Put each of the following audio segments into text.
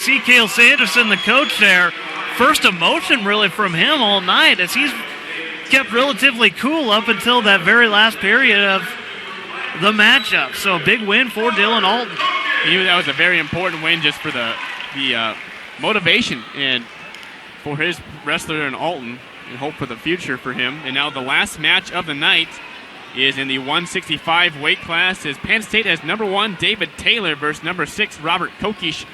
See Cale Sanderson, the coach there. First emotion really from him all night as he's kept relatively cool up until that very last period of the matchup. So a big win for Dylan Alton. He knew that was a very important win just for the motivation and for his wrestler in Alton and hope for the future for him. And now the last match of the night is in the 165 weight class as Penn State has number 1 David Taylor versus number 6 Robert Kokesh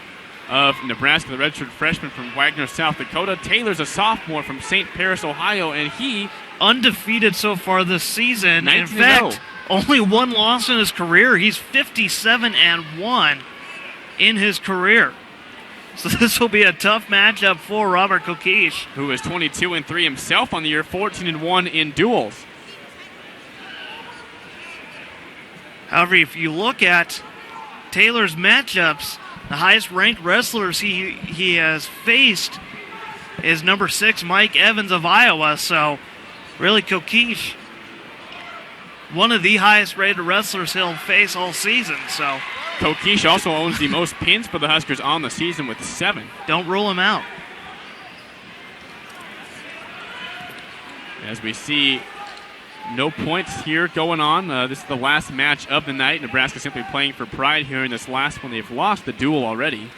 of Nebraska, the redshirt freshman from Wagner, South Dakota. Taylor's a sophomore from St. Paris, Ohio, and he undefeated so far this season. In fact, only one loss in his career. He's 57-1 in his career. So this will be a tough matchup for Robert Kokesh, who is 22-3 himself on the year, 14-1 in duels. However, if you look at Taylor's matchups, the highest ranked wrestlers he has faced is number 6 Mike Evans of Iowa. So really Kokesh, one of the highest rated wrestlers he'll face all season. So Kokesh also owns the most pins for the Huskers on the season with 7. Don't rule him out. As we see, no points here going on. This is the last match of the night. Nebraska simply playing for pride here in this last one. They've lost the duel already.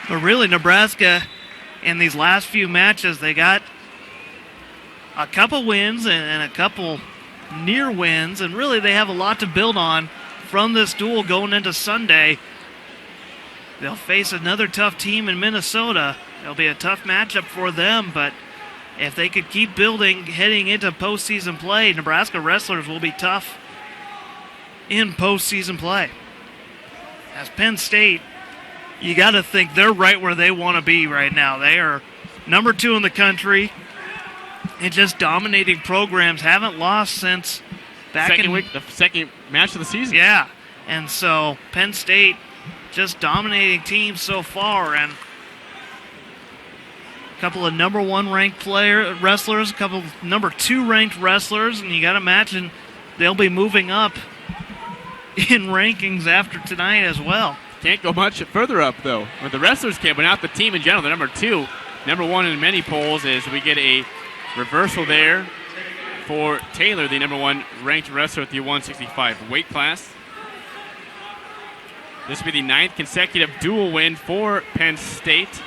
But really, Nebraska, in these last few matches, they got a couple wins and a couple near wins, and really they have a lot to build on from this duel going into Sunday. They'll face another tough team in Minnesota. It'll be a tough matchup for them, but if they could keep building heading into postseason play, Nebraska wrestlers will be tough in postseason play. As Penn State, you got to think they're right where they want to be right now. They are number 2 in the country and just dominating programs. Haven't lost since back the second match of the season. Yeah, and so Penn State just dominating teams so far, and a couple of number 1 ranked wrestlers, a couple of number 2 ranked wrestlers, and you got to imagine they'll be moving up in rankings after tonight as well. Can't go much further up, though. But the wrestlers can't, but not the team in general. The number 2, number 1 in many polls, is we get a reversal there for Taylor, the number 1 ranked wrestler at the 165 weight class. This will be the 9th consecutive dual win for Penn State.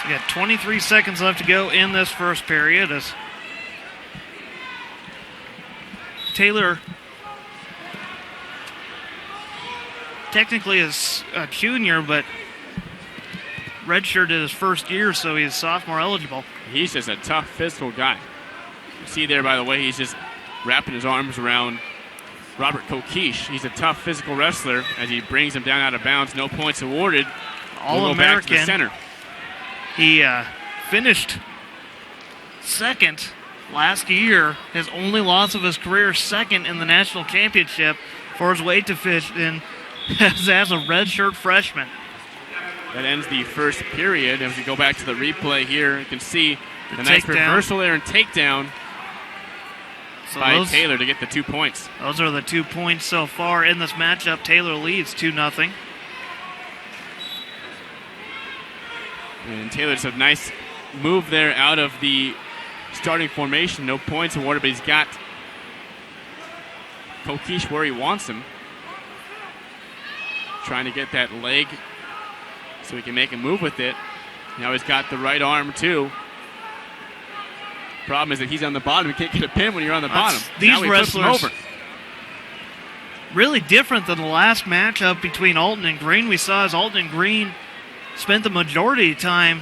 We got 23 seconds left to go in this first period as Taylor technically is a junior, but redshirted his first year, so he's sophomore eligible. He's just a tough physical guy. You see there, by the way, he's just wrapping his arms around Robert Kokesh. He's a tough physical wrestler as he brings him down out of bounds. No points awarded. All-American. Back to the center. He finished second last year. His only loss of his career, second in the national championship for his weight division as a redshirt freshman. That ends the first period. As we go back to the replay here, you can see a nice reversal there and takedown by Taylor to get the 2 points. Those are the 2 points so far in this matchup. Taylor leads 2-0. And Taylor's a nice move there out of the starting formation. No points awarded, but he's got Kokesh where he wants him. Trying to get that leg so he can make a move with it. Now he's got the right arm too. Problem is that he's on the bottom. You can't get a pin when you're on the bottom. These wrestlers really different than the last matchup between Alton and Green. We saw as Alton and Green spent the majority of time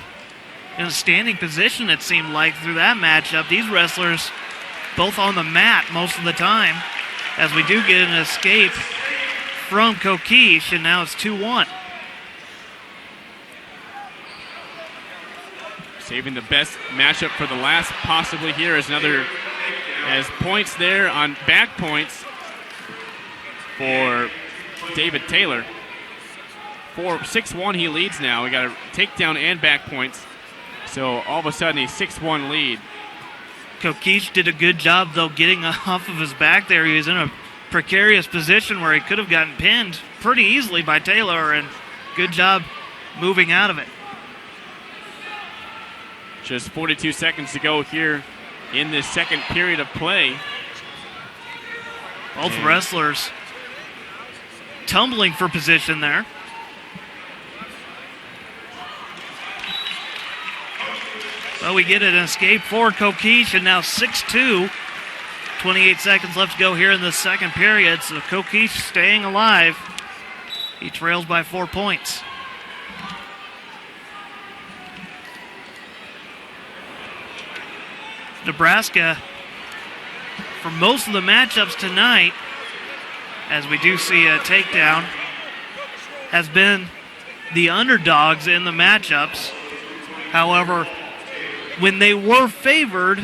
in a standing position, it seemed like, through that matchup. These wrestlers both on the mat most of the time, as we do get an escape from Kokesh, and now it's 2-1. Saving the best matchup for the last possibly here is another, as points there on back points for David Taylor. 6-1 he leads now. We got a takedown and back points. So all of a sudden a 6-1 lead. Kokesh did a good job, though, getting off of his back there. He was in a precarious position where he could have gotten pinned pretty easily by Taylor, and good job moving out of it. Just 42 seconds to go here in this second period of play. Both wrestlers tumbling for position there. Well, we get an escape for Kokesh, and now 6-2. 28 seconds left to go here in the second period, so Kokesh staying alive. He trails by 4 points. Nebraska, for most of the matchups tonight, as we do see a takedown, has been the underdogs in the matchups. However, when they were favored,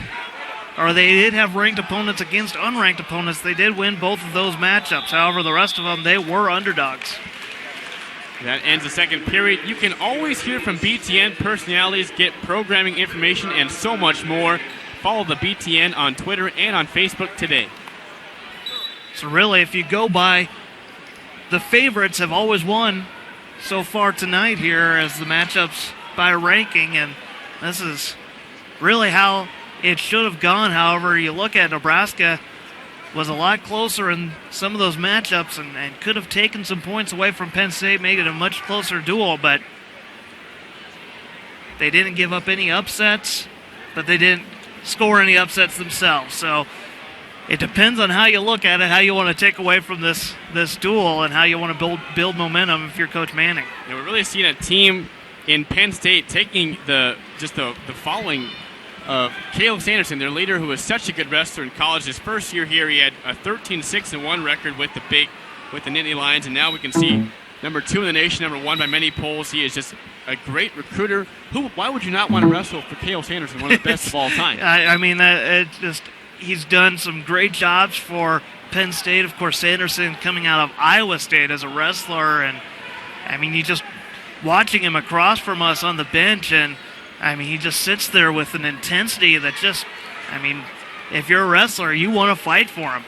or they did have ranked opponents against unranked opponents, they did win both of those matchups. However, the rest of them, they were underdogs. That ends the second period. You can always hear from BTN personalities, get programming information, and so much more. Follow the BTN on Twitter and on Facebook today. So really, if you go by, the favorites have always won so far tonight here as the matchups by ranking, and this is really how it should have gone. However, you look at Nebraska was a lot closer in some of those matchups and could have taken some points away from Penn State, making it a much closer duel, but they didn't give up any upsets, but they didn't score any upsets themselves. So it depends on how you look at it, how you want to take away from this duel, and how you want to build momentum if you're Coach Manning. Yeah, we're really seeing a team in Penn State taking the following of Caleb Sanderson, their leader, who was such a good wrestler in college. His first year here, he had a 13-6-1 record with the Nittany Lions, and now we can see number 2 in the nation, number 1 by many polls. He is just a great recruiter. Why would you not want to wrestle for Caleb Sanderson, one of the best of all time? I mean, he's done some great jobs for Penn State. Of course, Sanderson coming out of Iowa State as a wrestler, and I mean, you just watching him across from us on the bench, and I mean, he just sits there with an intensity that if you're a wrestler, you want to fight for him.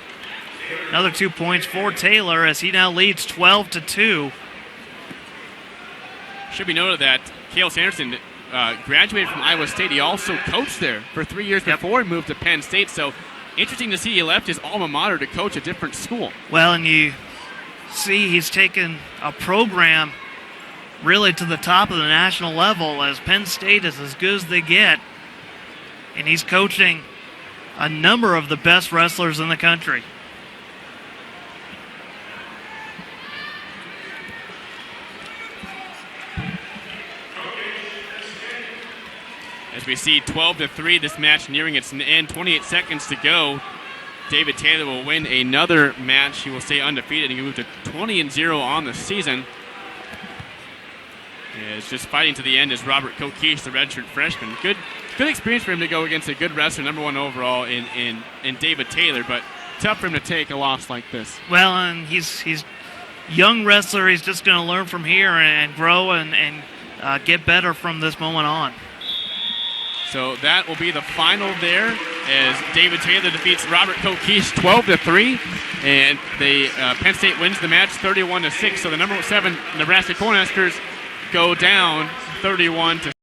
Another 2 points for Taylor as he now leads 12-2. Should be noted that Caleb Sanderson graduated from Iowa State. He also coached there for 3 years before he moved to Penn State. So interesting to see he left his alma mater to coach a different school. Well, and you see he's taken a program really to the top of the national level, as Penn State is as good as they get, and he's coaching a number of the best wrestlers in the country. As we see 12-3, this match nearing its end, 28 seconds to go. David Taylor will win another match. He will stay undefeated. He can move to 20-0 on the season. It's just fighting to the end as Robert Kokesh, the redshirt freshman. Good experience for him to go against a good wrestler, number 1 overall in David Taylor, but tough for him to take a loss like this. Well, and he's young wrestler. He's just going to learn from here and grow and get better from this moment on. So that will be the final there as David Taylor defeats Robert Kokesh 12-3, and Penn State wins the match 31-6. So the number 7 Nebraska Cornhuskers go down 31-6.